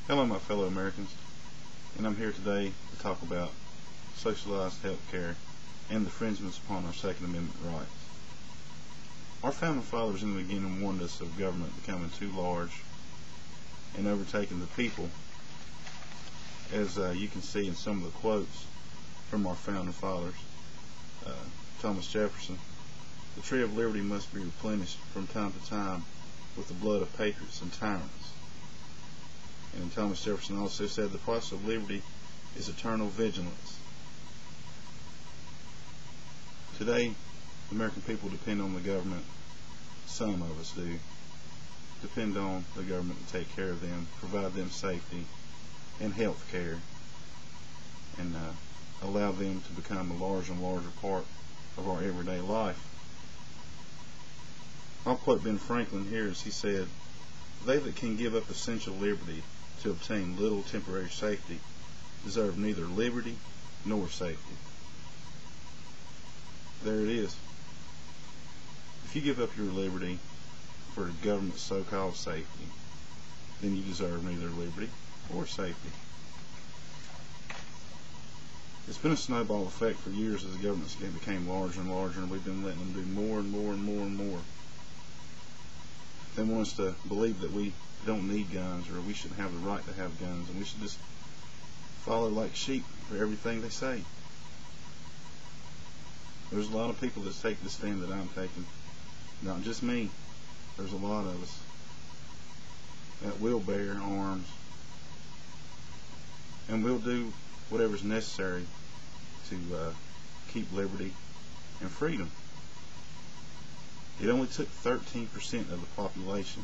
Hello, my fellow Americans, and I'm here today to talk about socialized health care and the infringements upon our Second Amendment rights. Our founding fathers in the beginning warned us of government becoming too large and overtaking the people, as you can see in some of the quotes from our founding fathers. Thomas Jefferson: "The tree of liberty must be replenished from time to time with the blood of patriots and tyrants." And Thomas Jefferson also said, "The price of liberty is eternal vigilance." Today, the American people depend on the government. Some of us do. Depend on the government to take care of them, provide them safety and health care, and allow them to become a larger and larger part of our everyday life. I'll quote Ben Franklin here as he said, "They that can give up essential liberty to obtain little temporary safety deserve neither liberty nor safety." There it is. If you give up your liberty for government's so-called safety, then you deserve neither liberty or safety. It's been a snowball effect for years as the government became larger and larger, and we've been letting them do more and more and more and more. They want us to believe that we don't need guns, or we shouldn't have the right to have guns, and we should just follow like sheep for everything they say. There's a lot of people that take the stand that I'm taking. Not just me. There's a lot of us that will bear arms and will do whatever's necessary to keep liberty and freedom. It only took 13% of the population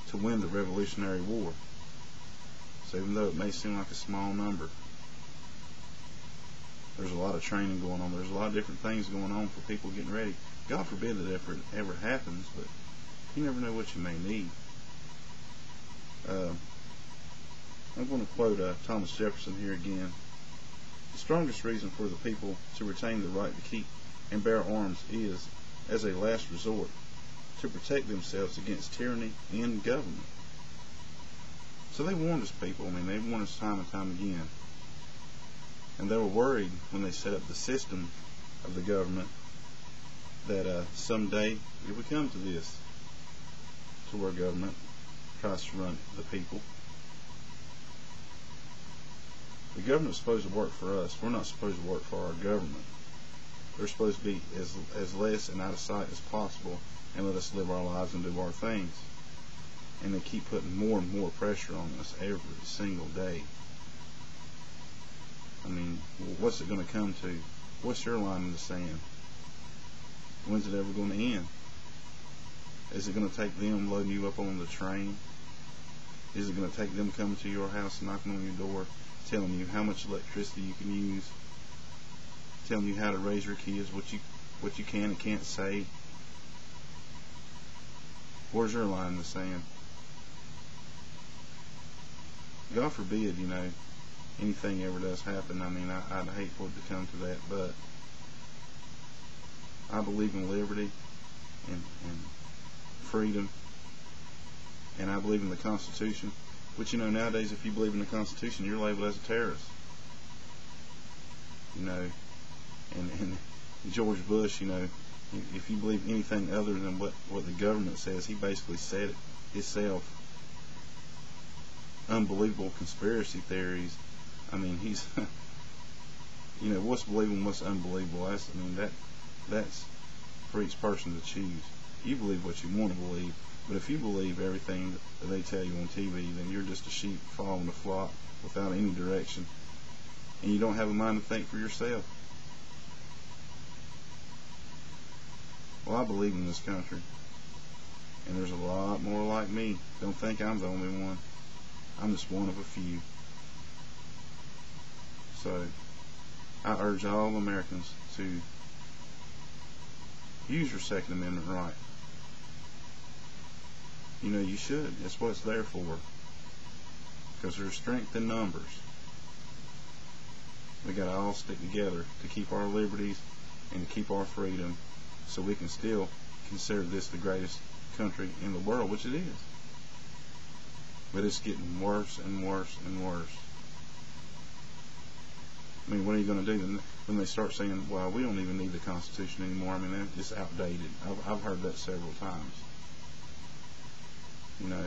to win the Revolutionary War. So even though it may seem like a small number, there's a lot of training going on. There's a lot of different things going on for people getting ready. God forbid that ever happens, but you never know what you may need. I'm going to quote Thomas Jefferson here again. "The strongest reason for the people to retain the right to keep and bear arms is, as a last resort, to protect themselves against tyranny and government." So they warned us, people. I mean, they warned us time and time again. And they were worried when they set up the system of the government that someday it would come to this, to where government tries to run the people. The government's supposed to work for us. We're not supposed to work for our government. They're supposed to be as less and out of sight as possible and let us live our lives and do our things. And they keep putting more and more pressure on us every single day. I mean, what's it going to come to? What's your line in the sand? When's it ever going to end? Is it going to take them loading you up on the train? Is it going to take them coming to your house, knocking on your door, telling you how much electricity you can use, telling you how to raise your kids, what you can and can't say? Where's your line in the sand? God forbid, anything ever does happen. I mean, I'd hate for it to come to that, but I believe in liberty and freedom, and I believe in the Constitution. Which, nowadays, if you believe in the Constitution, you're labeled as a terrorist. And George Bush, if you believe anything other than what the government says, he basically said it himself. Unbelievable conspiracy theories. I mean, he's, what's believable, what's unbelievable. That's for each person to choose. You believe what you want to believe, but if you believe everything that they tell you on TV, then you're just a sheep following the flock without any direction, and you don't have a mind to think for yourself. Well, I believe in this country, and there's a lot more like me. Don't think I'm the only one. I'm just one of a few. So I urge all Americans to use your Second Amendment right. You should. That's what it's there for. Because there's strength in numbers. We got to all stick together to keep our liberties and to keep our freedom, so we can still consider this the greatest country in the world, which it is. But it's getting worse and worse and worse. I mean, what are you going to do when they start saying, well, we don't even need the Constitution anymore? I mean, it's outdated. I've heard that several times. You know,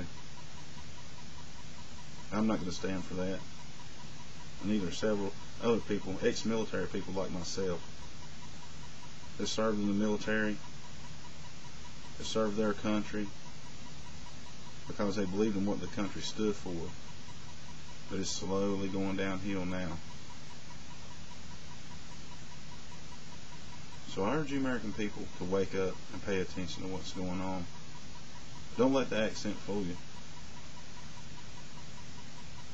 I'm not going to stand for that. And neither are several other people, ex-military people like myself, that served in the military, that served their country because they believed in what the country stood for. But it's slowly going downhill now. So I urge you American people to wake up and pay attention to what's going on. Don't let the accent fool you.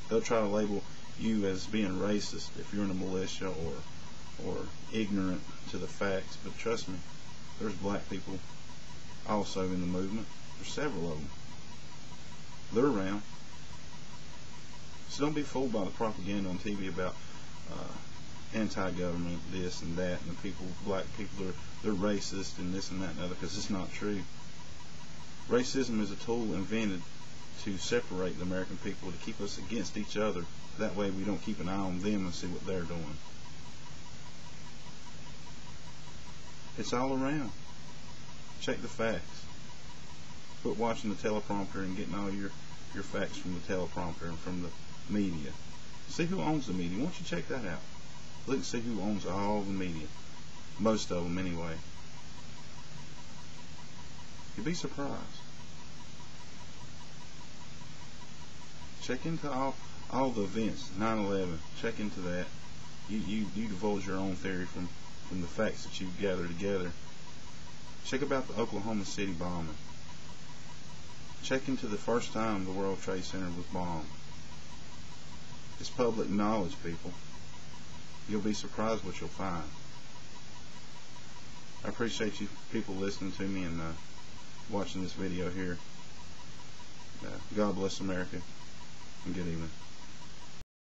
They'll try to label you as being racist if you're in a militia or ignorant to the facts. But trust me, there's black people also in the movement. There's several of them. They're around. So don't be fooled by the propaganda on TV about anti-government, this and that, and the people, black people, they're racist and this and that and other, because it's not true. Racism is a tool invented to separate the American people, to keep us against each other. That way we don't keep an eye on them and see what they're doing. It's all around. Check the facts. Quit watching the teleprompter and getting all your facts from the teleprompter and from the media. See who owns the media. Why don't you check that out? Look and see who owns all the media. Most of them, anyway. You'd be surprised. Check into all the events, 9/11. Check into that. You divulge your own theory from the facts that you gather together. Check about the Oklahoma City bombing. Check into the first time the World Trade Center was bombed. It's public knowledge, people. You'll be surprised what you'll find. I appreciate you people listening to me and watching this video here. God bless America, and good evening.